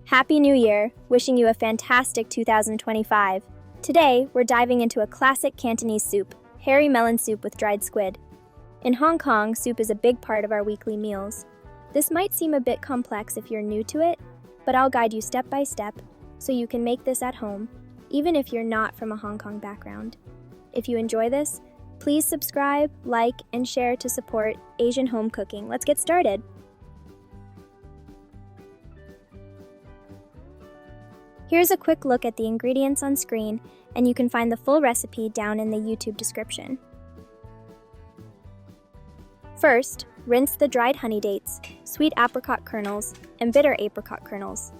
Happy New Year, wishing you a fantastic 2025. Today, we're diving into a classic Cantonese soup, Hairy Melon Soup with dried squid. In Hong Kong, soup is a big part of our weekly meals. This might seem a bit complex if you're new to it, but I'll guide you step by step so you can make this at home, even if you're not from a Hong Kong background. If you enjoy this, please subscribe, like, and share to support Asian home cooking. Let's get started. Here's a quick look at the ingredients on screen, and you can find the full recipe down in the YouTube description. First, rinse the dried honey dates, sweet apricot kernels, and bitter apricot kernels.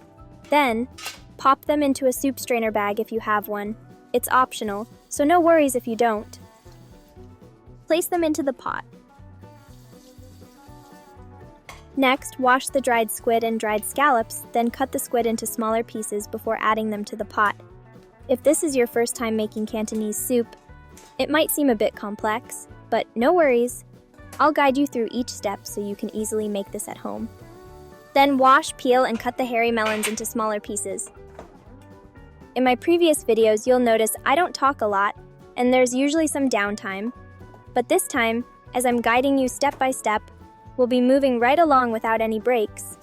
Then, pop them into a soup strainer bag if you have one. It's optional, so no worries if you don't. Place them into the pot. Next, wash the dried squid and dried scallops, then cut the squid into smaller pieces before adding them to the pot. If this is your first time making Cantonese soup, it might seem a bit complex, but no worries. I'll guide you through each step so you can easily make this at home. Then wash, peel, and cut the hairy melons into smaller pieces. In my previous videos, you'll notice I don't talk a lot, and there's usually some downtime. But this time, as I'm guiding you step by step, we'll be moving right along without any breaks.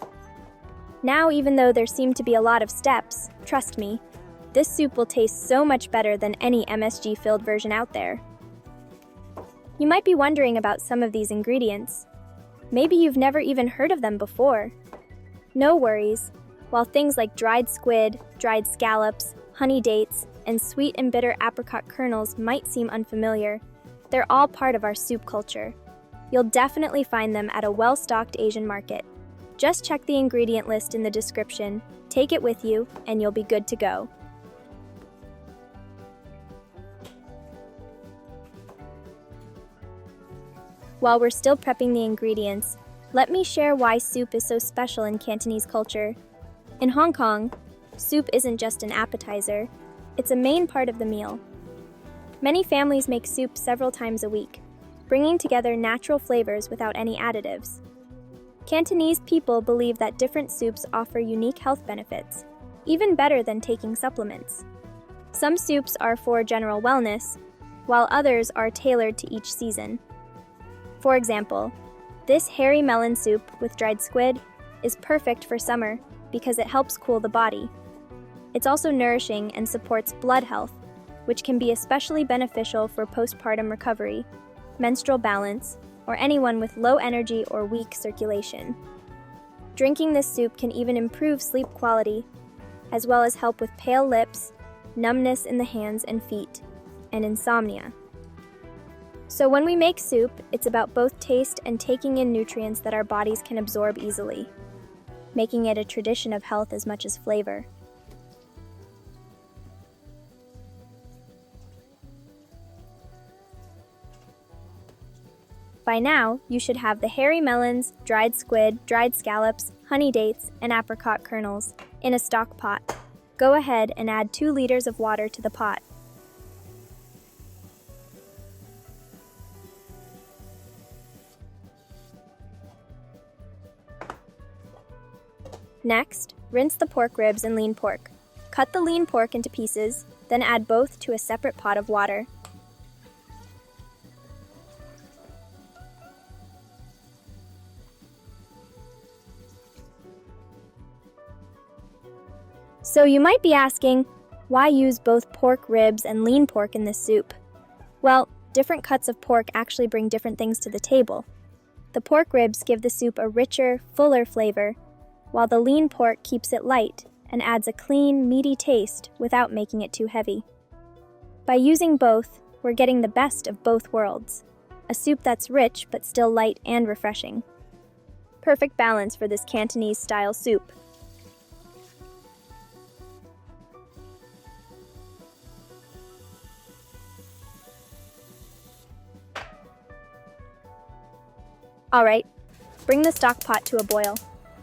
Now, even though there seem to be a lot of steps, trust me, this soup will taste so much better than any MSG-filled version out there. You might be wondering about some of these ingredients. Maybe you've never even heard of them before. No worries. While things like dried squid, dried scallops, honey dates, and sweet and bitter apricot kernels might seem unfamiliar, they're all part of our soup culture. You'll definitely find them at a well-stocked Asian market. Just check the ingredient list in the description, take it with you, and you'll be good to go. While we're still prepping the ingredients, let me share why soup is so special in Cantonese culture. In Hong Kong, soup isn't just an appetizer, it's a main part of the meal. Many families make soup several times a week, bringing together natural flavors without any additives. Cantonese people believe that different soups offer unique health benefits, even better than taking supplements. Some soups are for general wellness, while others are tailored to each season. For example, this Hairy Melon Soup with dried squid is perfect for summer because it helps cool the body. It's also nourishing and supports blood health, which can be especially beneficial for postpartum recovery, menstrual balance, or anyone with low energy or weak circulation. Drinking this soup can even improve sleep quality, as well as help with pale lips, numbness in the hands and feet, and insomnia. So when we make soup, it's about both taste and taking in nutrients that our bodies can absorb easily, making it a tradition of health as much as flavor. By now, you should have the hairy melons, dried squid, dried scallops, honey dates, and apricot kernels in a stock pot. Go ahead and add 2 liters of water to the pot. Next, rinse the pork ribs and lean pork. Cut the lean pork into pieces, then add both to a separate pot of water. So you might be asking, why use both pork ribs and lean pork in this soup? Well, different cuts of pork actually bring different things to the table. The pork ribs give the soup a richer, fuller flavor, while the lean pork keeps it light and adds a clean, meaty taste without making it too heavy. By using both, we're getting the best of both worlds, a soup that's rich but still light and refreshing. Perfect balance for this Cantonese-style soup. Alright, bring the stock pot to a boil.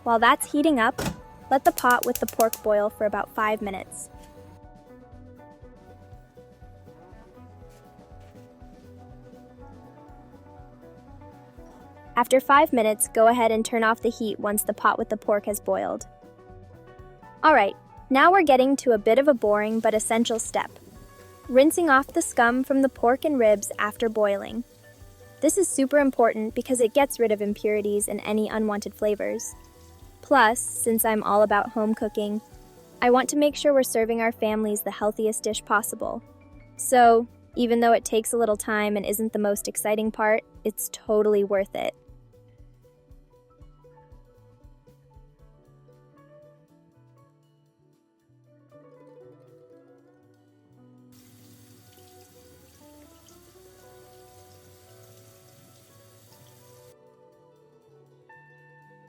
While that's heating up, let the pot with the pork boil for about 5 minutes. After 5 minutes, go ahead and turn off the heat once the pot with the pork has boiled. Alright, now we're getting to a bit of a boring but essential step. Rinsing off the scum from the pork and ribs after boiling. This is super important because it gets rid of impurities and any unwanted flavors. Plus, since I'm all about home cooking, I want to make sure we're serving our families the healthiest dish possible. So, even though it takes a little time and isn't the most exciting part, it's totally worth it.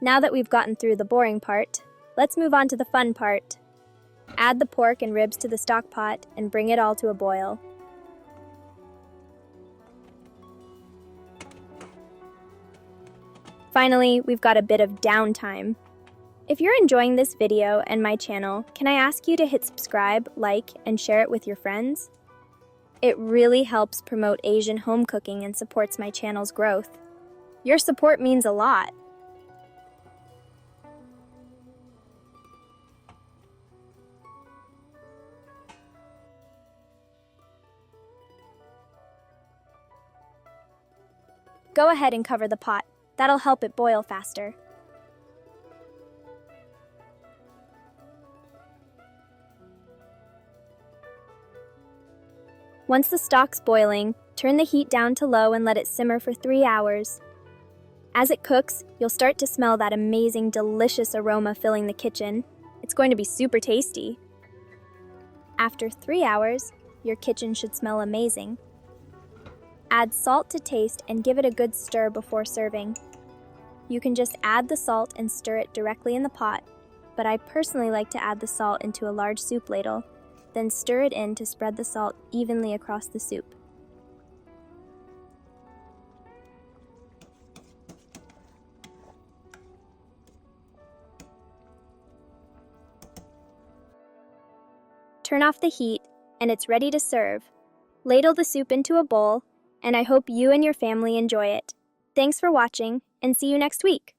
Now that we've gotten through the boring part, let's move on to the fun part. Add the pork and ribs to the stock pot and bring it all to a boil. Finally, we've got a bit of downtime. If you're enjoying this video and my channel, can I ask you to hit subscribe, like, and share it with your friends? It really helps promote Asian home cooking and supports my channel's growth. Your support means a lot. Go ahead and cover the pot. That'll help it boil faster. Once the stock's boiling, turn the heat down to low and let it simmer for 3 hours. As it cooks, you'll start to smell that amazing, delicious aroma filling the kitchen. It's going to be super tasty. After 3 hours, your kitchen should smell amazing. Add salt to taste and give it a good stir before serving. You can just add the salt and stir it directly in the pot, but I personally like to add the salt into a large soup ladle, then stir it in to spread the salt evenly across the soup. Turn off the heat, and it's ready to serve. Ladle the soup into a bowl, and I hope you and your family enjoy it. Thanks for watching, and see you next week.